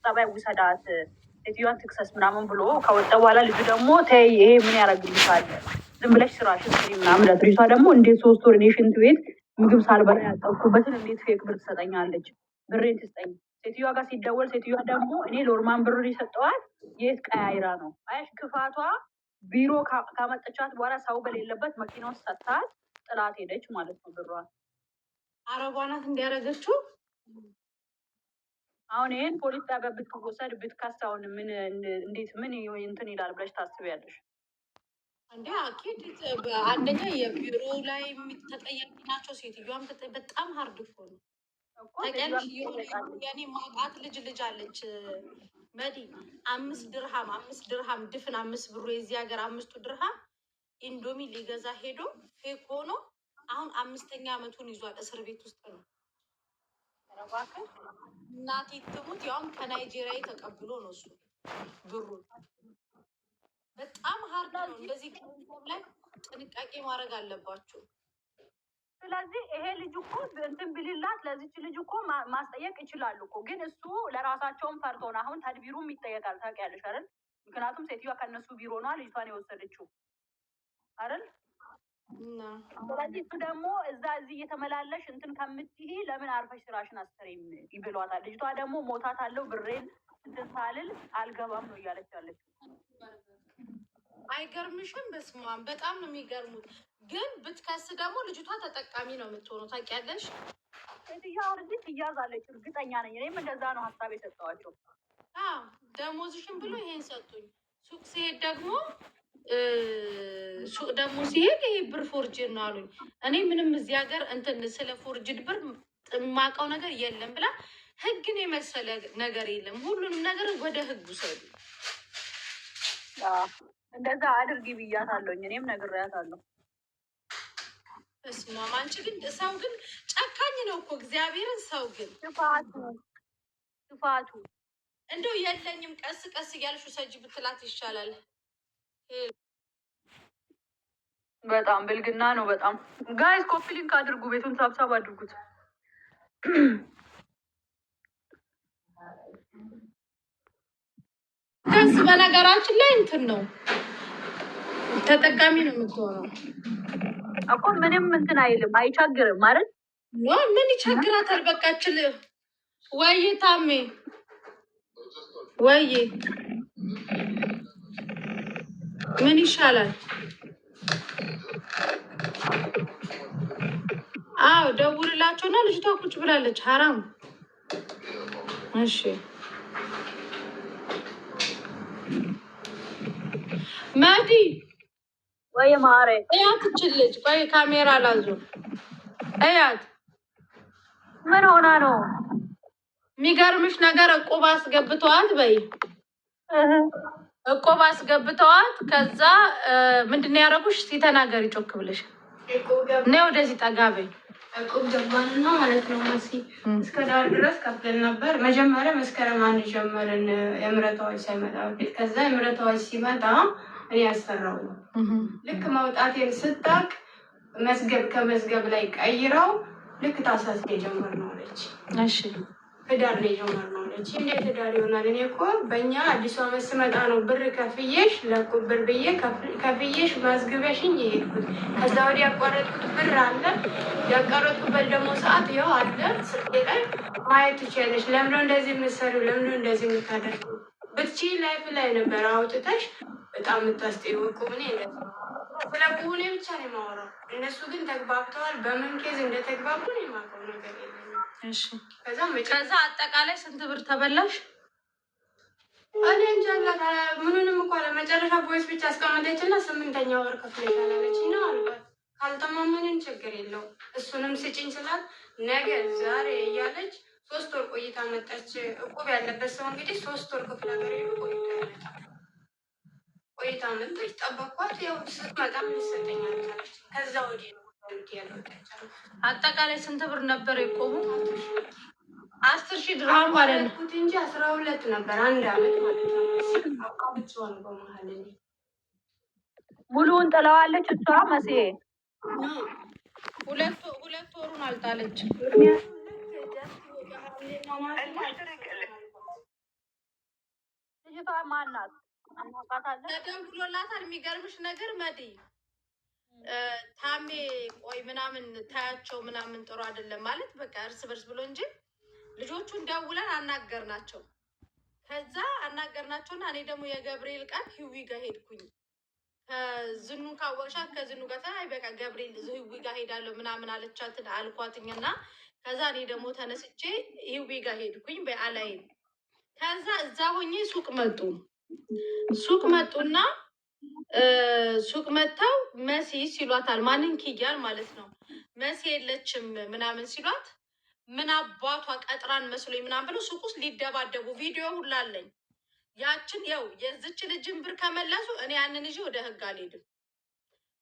ጠባይ ውሰዳት ሴትዮዋን ትክሰስ ምናምን ብሎ ከወጣ በኋላ ልጁ ደግሞ ተይ ይሄ ምን ያደርግልሻል ዝም ብለሽ ስራሽን ስሪ ምናምን ልጅቷ ደግሞ እንዴት 3 ወር እኔ ሽንት ቤት ምግብ ሳልበላ ያጠብኩበትን እንዴት ፌክ ብር ትሰጠኛለች? ብሬን ትስጠኝ። ሴትዮዋ ጋር ሲደወል ሴትዮዋ ደግሞ እኔ ሎርማን ብር የሰጠዋት የት ቀያይራ ነው? አያሽ ክፋቷ። ቢሮ ካመጠቻት በኋላ ሰው በሌለበት መኪና ውስጥ ሰጥታት ጥላት ሄደች ማለት ነው። ብሯን አረቧ ናት እንዲያደረገችው። አሁን ይሄን ፖሊስ ጣቢያ ብትወሰድ ብትከስ አሁን ምን እንዴት ምን እንትን ይላል ብለሽ ታስቢያለሽ? እንዴ አኪድ አንደኛ የቢሮ ላይ ተጠያቂ ናቸው። ሴትዮዋም በጣም ሀርድ እኮ ነው። ተቀንሽ የኔ ማውጣት ልጅ አለች መዲ 5 ድርሃም ድፍን 5 ብሩ የዚህ ሀገር 5 ድርሃም ኢንዶሚ ሊገዛ ሄዶ ፌክ ሆኖ አሁን 5ኛ ዓመቱን ይዟል። እስር ቤት ውስጥ ነው። እናቴ ትሙት ያውም ከናይጄሪያ ተቀብሎ ነው እሱ ብሩን። በጣም ሀርድ ነው። እንደዚህ ገንዘብ ላይ ጥንቃቄ ማድረግ አለባቸው። ስለዚህ ይሄ ልጅ እኮ እንትን ብልላት ለዚች ልጅ እኮ ማስጠየቅ ይችላሉ እኮ። ግን እሱ ለራሳቸውም ፈርቶን አሁን ተድቢሩም ይጠየቃል። ታውቂያለሽ አይደል? ምክንያቱም ሴትዮዋ ከነሱ ቢሮ ነዋ ልጅቷን የወሰደችው አይደል? ስለዚህ እሱ ደግሞ እዛ እዚህ እየተመላለሽ እንትን ከምትይ ለምን አርፈሽ ስራሽን አስተሪም ይብሏታል። ልጅቷ ደግሞ ሞታት አለው ብሬን እንትን ሳልል አልገባም ነው እያለች ያለች። አይገርምሽም? በስማም በጣም ነው የሚገርሙት። ግን ብትከስ ደግሞ ልጅቷ ተጠቃሚ ነው የምትሆነው። ታውቂያለሽ? ሴትዮዋ እዚህ ትያዛለች እርግጠኛ ነኝ። እኔም እንደዛ ነው ሀሳብ የሰጠዋቸው። ደሞዝሽን ብሎ ይሄን ሰጡኝ። ሱቅ ሲሄድ ሲሄድ ይሄ ብር ፎርጅድ ነው አሉኝ። እኔ ምንም እዚህ ሀገር እንትን ስለ ፎርጅድ ብር የማውቀው ነገር የለም ብላ ህግን የመሰለ ነገር የለም። ሁሉንም ነገር ወደ ህግ ውሰዱ። እንደዛ አድርጊ ብያታለሁኝ። እኔም ነግሬያታለሁ። እስማ አንቺ ግን ሰው ግን ጨካኝ ነው እኮ እግዚአብሔርን። ሰው ግን ክፋቱ እንደው የለኝም ቀስ ቀስ እያልሽ ሰጅ ብትላት ይሻላል። በጣም ብልግና ነው። በጣም ጋይስ ኮፒ ሊንክ አድርጉ፣ ቤቱን ሳብሳብ አድርጉት። ከስ በነገራችን ላይ እንትን ነው ተጠቃሚ ነው የምትሆነው እኮ ምንም እንትን አይልም፣ አይቸግርም ማለት ነው። ምን ይቸግራታል? በቃችል ወይ ታሜ ወይ ምን ይሻላል? አዎ ደውልላቸውና ልጅቷ ቁጭ ብላለች። ሀራም እሺ ማዲ ወይ ማሬ እያት ልጅ ቆይ ካሜራ ላዙ እያት ምን ሆና ነው? የሚገርምሽ ነገር እቁብ አስገብተዋት በይ እቁብ አስገብተዋት ከዛ ምንድን ያደረጉሽ? ሲተናገሪ ጮክ ብለሽ ነይ ወደዚህ ጠጋ በይ። እቁብ ገባንና ማለት ነው መሲ እስከ ዳር ድረስ ከፍለን ነበር። መጀመሪያ መስከረም 1 ጀመርን የምህረት አዋጅ ሳይመጣ በፊት። ከዛ የምህረት አዋጅ ሲመጣ እኔ ያሰራው ነው ልክ መውጣቴን ስታቅ መዝገብ ከመዝገብ ላይ ቀይረው ልክ ታሳስ የጀመርነው አለች። እሺ ህዳር ላይ ጀመርነው አለች። እንዴት ህዳር ይሆናል? እኔ እኮ በእኛ አዲሱ ዓመት ስመጣ ነው ብር ከፍዬሽ ለእቁብ ብር ብዬ ከፍዬሽ ማዝግበሽኝ የሄድኩት። ከዛ ወዲያ ያቋረጥኩት ብር አለ። ያቋረጥኩበት ደግሞ ሰዓት ይኸው አለ ስልኬ ላይ ማየት ትችያለሽ። ለምንድነው እንደዚህ የምትሰሪው? ለምንድነው እንደዚህ የምታደርጊው? ብትችይ ላይፍ ላይ ነበር አውጥተሽ በጣም የምታስጠይው። እቁብ እኔ ስለ እቁብ እኔ ብቻ ነው የማወራው። እነሱ ግን ተግባብተዋል። በምን ኬዝ እንደተግባቡ ነው የማውቀው ነገር የለም። እሺ ከዛ አጠቃላይ ስንት ብር ተበላሽ? እኔ እንጃ። ምኑንም እኮ ለመጨረሻ ቮይስ ብቻ አስቀመጠችና 8ኛ ወር ከፍለሻል አለችኝ ነው አልኳት። ካልተማመንን ችግር የለው እሱንም ስጭኝ ስላት ነገ ዛሬ እያለች 3 ወር ቆይታ መጣች። እቁብ ያለበት ሰው እንግዲህ 3 ወር ክፍለ ሀገር ሄዱ ቆይታ መጣች። ጠበኳት። ያው ስትመጣ ምን ይሰጠኛል አለች። ከዛ ወዲህ ነው አጠቃላይ ስንት ብር ነበር የቆሙ? 10,000 ድርሃም ማለት ነው እንጂ 12 ነበር። 1 አመት ማለት ነው። አውቃብቻውን በመሀል ሙሉውን ጥለዋለች እሷ መሲ። ሁለት ወሩን አልጣለች። ልጅቷ ማናት? እናውቃታለን። ተደውሎላታል። የሚገርምሽ ነገር መዲ ታሜ ቆይ ምናምን ታያቸው ምናምን ጥሩ አይደለም ማለት በቃ እርስ በርስ ብሎ እንጂ ልጆቹን ደውለን አናገርናቸው። ከዛ አናገርናቸውና እኔ ደግሞ የገብርኤል ቀን ህዊ ጋር ሄድኩኝ። ከዝኑ ካወቅሻት ከዝኑ ጋር ታይ በቃ ገብርኤል ህዊ ጋር ሄዳለሁ ምናምን አለቻትን አልኳትኝና ከዛ እኔ ደግሞ ተነስቼ ህዊ ጋር ሄድኩኝ በአላይን። ከዛ እዛ ሆኜ ሱቅ መጡና ሱቅ መጥተው መሲ ሲሏታል። ማንን? ኪያን ማለት ነው። መሲ የለችም ምናምን ሲሏት ምን አባቷ ቀጥራን መስሎኝ ምናምን ብለው ሱቅ ውስጥ ሊደባደቡ ቪዲዮ ሁላ አለኝ። ያችን ያው የዝች ልጅን ብር ከመለሱ እኔ ያንን ይዤ ወደ ህግ አልሄድም።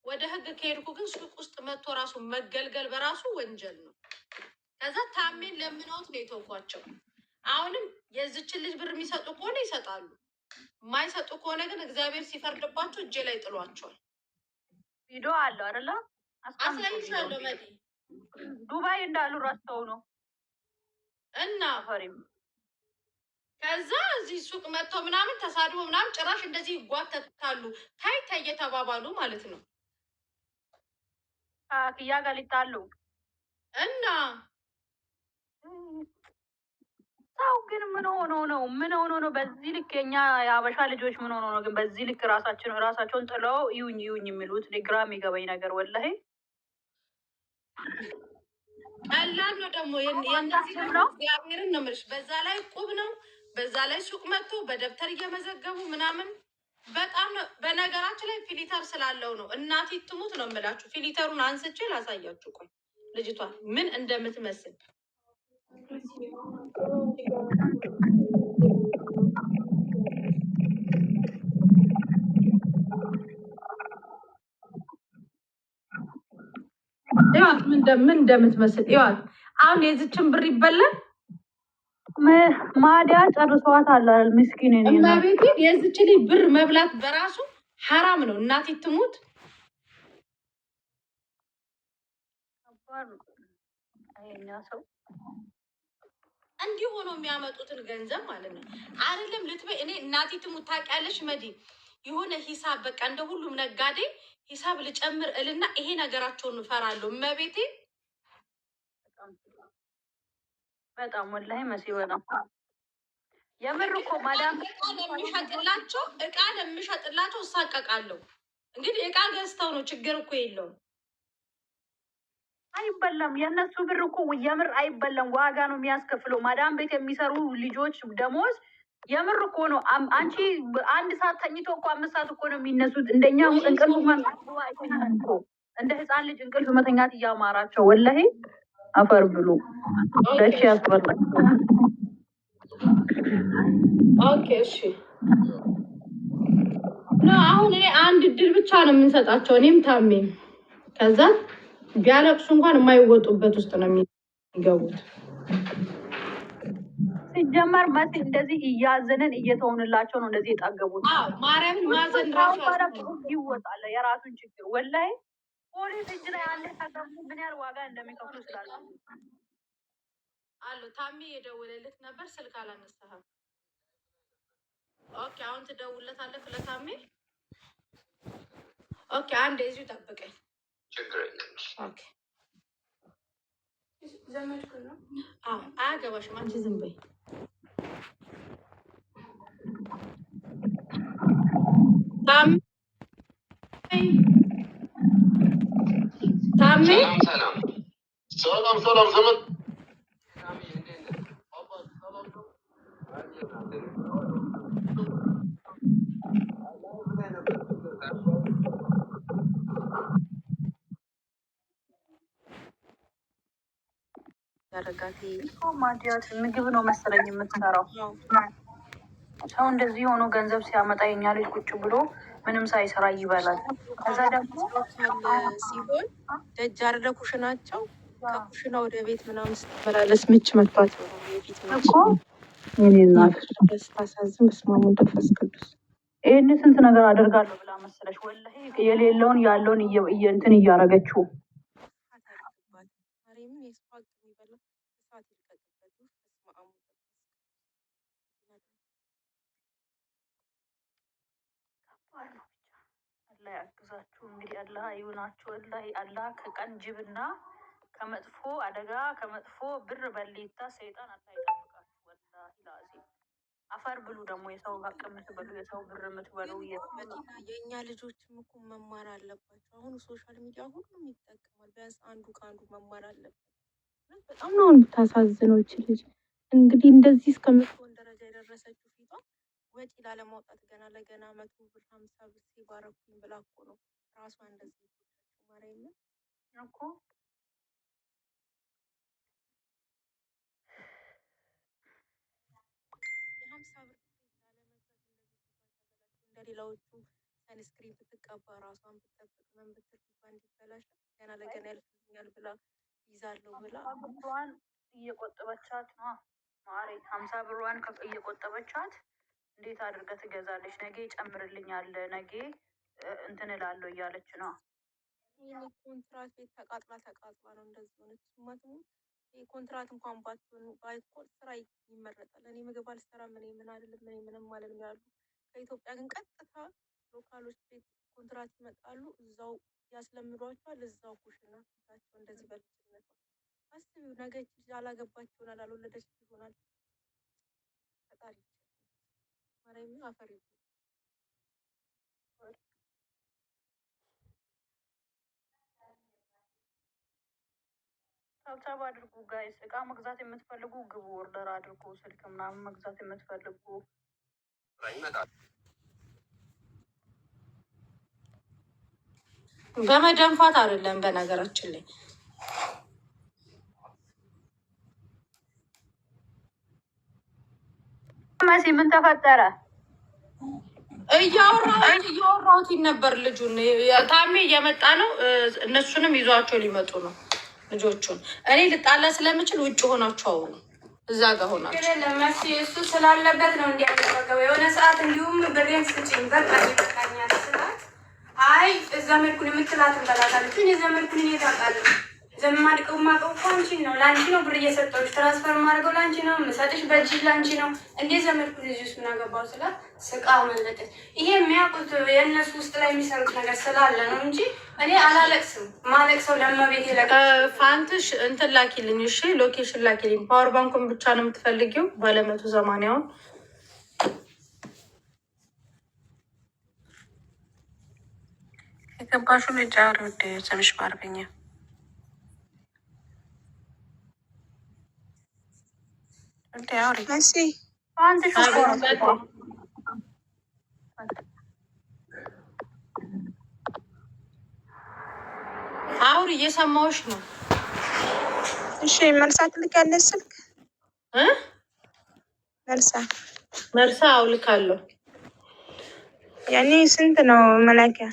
ወደ ህግ ከሄድኩ ግን ሱቅ ውስጥ መጥቶ ራሱ መገልገል በራሱ ወንጀል ነው። ከዛ ታሜን ለምነውት ነው የተውኳቸው። አሁንም የዝችን ልጅ ብር የሚሰጡ ከሆነ ይሰጣሉ፣ የማይሰጡ ከሆነ ግን እግዚአብሔር ሲፈርድባቸው እጄ ላይ ጥሏቸዋል። ቪዲዮ አለው አይደለ? አሳይሻለሁ። መዲ ዱባይ እንዳሉ ረስተው ነው እና ከዛ እዚህ ሱቅ መጥተው ምናምን ተሳድቦ ምናምን ጭራሽ እንደዚህ ይጓተታሉ። ታይ እየተባባሉ ማለት ነው። ክያ ጋር ሊጣሉ እና ሰው ግን ምን ሆኖ ነው? ምን ሆኖ ነው? በዚህ ልክ የኛ የአበሻ ልጆች ምን ሆኖ ነው ግን በዚህ ልክ ራሳቸውን ጥለው ይሁኝ የሚሉት? ግራ የሚገባኝ ነገር ወላሂ ቀላል ነው ደግሞ የእነዚህ ነው። እግዚአብሔርን ነው የምልሽ። በዛ ላይ ቁብ ነው። በዛ ላይ ሱቅ መጥቶ በደብተር እየመዘገቡ ምናምን በጣም ነው። በነገራችን ላይ ፊሊተር ስላለው ነው። እናቴ ትሙት ነው የምላችሁ። ፊሊተሩን አንስቼ ላሳያችሁ። ቆይ ልጅቷን ምን እንደምትመስል ይዋት ምን እንደምትመስል ይዋት። አሁን የዚችን ብር ይበላል ማዲያ ጨርሰዋት አላል ምስኪን እመቤቴ። የዚች ልጅ ብር መብላት በራሱ ሐራም ነው። እናቴ ትሙት። ሰው እንዲህ ሆኖ የሚያመጡትን ገንዘብ ማለት ነው አይደለም ልትበይ። እኔ እናቴ ትሙት ታውቂያለሽ መዲ የሆነ ሂሳብ በቃ እንደ ሁሉም ነጋዴ ሂሳብ ልጨምር እልና ይሄ ነገራቸውን እፈራለሁ። እመቤቴ በጣም ወላሂ መሲ በጣም የምር እኮ ማዳም እቃ ለሚሸጥላቸው እሳቀቃለሁ። እንግዲህ እቃ ገዝተው ነው ችግር እኮ የለውም። አይበላም የእነሱ ብር እኮ የምር አይበላም። ዋጋ ነው የሚያስከፍለው። ማዳም ቤት የሚሰሩ ልጆች ደሞዝ የምር እኮ ነው። አንቺ አንድ ሰዓት ተኝቶ እኮ 5 ሰዓት እኮ ነው የሚነሱት። እንደኛ እንቅልፍ እንደ ህፃን ልጅ እንቅልፍ መተኛት እያማራቸው ወላሂ አፈር ብሉ ደች ያስበላል። ኦኬ እሺ ነው። አሁን እኔ አንድ እድል ብቻ ነው የምንሰጣቸው እኔም ታሜም። ከዛ ቢያለቅሱ እንኳን የማይወጡበት ውስጥ ነው የሚገቡት። ሲጀመር መሲ እንደዚህ እያዘንን እየተውንላቸው ነው እንደዚህ የጣገቡት። ማርያምን ማዘን ራሱ ይወጣል የራሱን ችግር ወላሂ። ፖሊስ እጅ ላይ አንድ ታገቡ ምን ያህል ዋጋ እንደሚከፍሉ ስላለ አሉ። ታሜ የደወለልህ ነበር ስልክ አላነሳህም። ኦኬ አሁን ትደውልለታለህ ለታሜ። ኦኬ አንዴ እዚሁ ጠብቀኝ። ችግር የለም። ኦኬ ዘመድኩ ነው። አያገባሽም አንቺ ዝም በይ። ታሜ ሰላም ዘመድ ማዲያት ምግብ ነው መሰለኝ የምትሰራው። ሰው እንደዚህ ሆኖ ገንዘብ ሲያመጣ የኛ ልጅ ቁጭ ብሎ ምንም ሳይሰራ ይበላል። ከዛ ደግሞ ሲሆን ደጅ አይደለ ኩሽናቸው፣ ከኩሽና ወደ ቤት ምናምን ስትመላለስ ምች መቷት የፊት ምች ስታሳዝን። በስመ አብ ወወልድ ወመንፈስ ቅዱስ። ይህን ስንት ነገር አደርጋለሁ ብላ መሰለሽ ወላሂ የሌለውን ያለውን እንትን እያረገችው አላህ ያግዛችሁ። እንግዲህ አላህ ይሁናችሁ። አላህ ከቀን ጅብና ከመጥፎ አደጋ ከመጥፎ ብር በሊታ ሰይጣን አላህ ይጠብቃችሁ። ወላሂ ላዚም አፈር ብሉ። ደግሞ የሰው ሀቅ የምትበሉ የሰው ብር የምትበሉ የእኛ ልጆችም እኮ መማር አለባቸው። አሁን ሶሻል ሚዲያ ሁሉም ይጠቀማል። ቢያንስ አንዱ ከአንዱ መማር አለበት። በጣም ነው የምታሳዝነው ይች ልጅ። እንግዲህ እንደዚህ እስከምትሆን ደረጃ የደረሰችው ፊቷ ወጪ ላለማውጣት ገና ለገና 100 ብር 50 ብር ሲባረኩኝ ብላ እኮ ነው ራሷ እንደዚህ ማርያም እኮ የ50 ብር እንደሌላዎቹ ሰንስክሪን ብትቀባ ራሷን ብትጠብቅ ምን ብትል ፊቷ እንዲበላሽ ገና ለገና ያልፍልኛል ብላ ይዛለው ብላ ብሯን እየቆጠበቻት ነው ማሬ። 50 ብሯን እየቆጠበቻት እንዴት አድርገ ትገዛለች? ነገ ይጨምርልኛል፣ ነገ እንትን እላለሁ እያለች ነው። ይህ ኮንትራት ቤት ተቃጥላ ነው እንደዚህ ሆነች። ማለትም ይህ ኮንትራት እንኳን ባይኮን ስራ ይመረጣል። እኔ ምግብ አልሰራም፣ ምን አይደለም፣ ምንም ማለት ነው ያሉ። ከኢትዮጵያ ግን ቀጥታ ሎካሎች ቤት ኮንትራት ይመጣሉ፣ እዛው ያስለምዷቸዋል፣ እዛው ኩሽና ፊታቸው እንደዚህ በልጅነቷ አስቢው። ነገ አላገባች ይሆናል፣ አልወለደች ይሆናል። ፈጣሪ ማርያም አፈር ታብታብ አድርጉ ጋይስ። እቃ መግዛት የምትፈልጉ ግቡ፣ ኦርደር አድርጉ። ስልክ ምናምን መግዛት የምትፈልጉ በመደንፋት አይደለም። በነገራችን ላይ መሲ ምን ተፈጠረ? እያወራሁት ነበር። ልጁን ታሜ እየመጣ ነው። እነሱንም ይዟቸው ሊመጡ ነው ልጆቹን። እኔ ልጣላ ስለምችል ውጭ ሆናችሁ አውሩ። እዛ ጋር ሆናችሁ ለመሲ እሱ ስላለበት ነው እንዲያደረገው። የሆነ ሰዓት እንዲሁም ብሬን ስጭኝ በቃ ይበቃኛል ስላት፣ አይ እዛ መልኩን የምትላት እንበላታለች። እኔ እዛ መልኩን እኔ ታውቃለሁ። ዘማድቀው ማቀው እኮ አንቺን ነው፣ ለአንቺ ነው ብር እየሰጠሁሽ ትራንስፈር ማድረገው ለአንቺ ነው፣ የምሰጥሽ በእጅ ለአንቺ ነው። እንዴት ዘመድኩን ልጅ ውስጥ ምናገባው ስላት ስቃ መለጠች። ይሄ የሚያውቁት የእነሱ ውስጥ ላይ የሚሰሩት ነገር ስላለ ነው እንጂ እኔ አላለቅስም። ማለቅሰው ለመቤት ፋንትሽ እንትን ላኪልኝ፣ እሺ ሎኬሽን ላኪልኝ። ፓወር ባንኩን ብቻ ነው የምትፈልጊው? ባለ180ውን የገባሹ ልጅ አውሪ ወደ ስምሽ በአረብኛ አውሪ፣ እየሰማሁሽ ነው። እሺ መልሳት ልካለች ስልክ መልሳ አውልካለሁ። ያኔ ስንት ነው መላኪያ?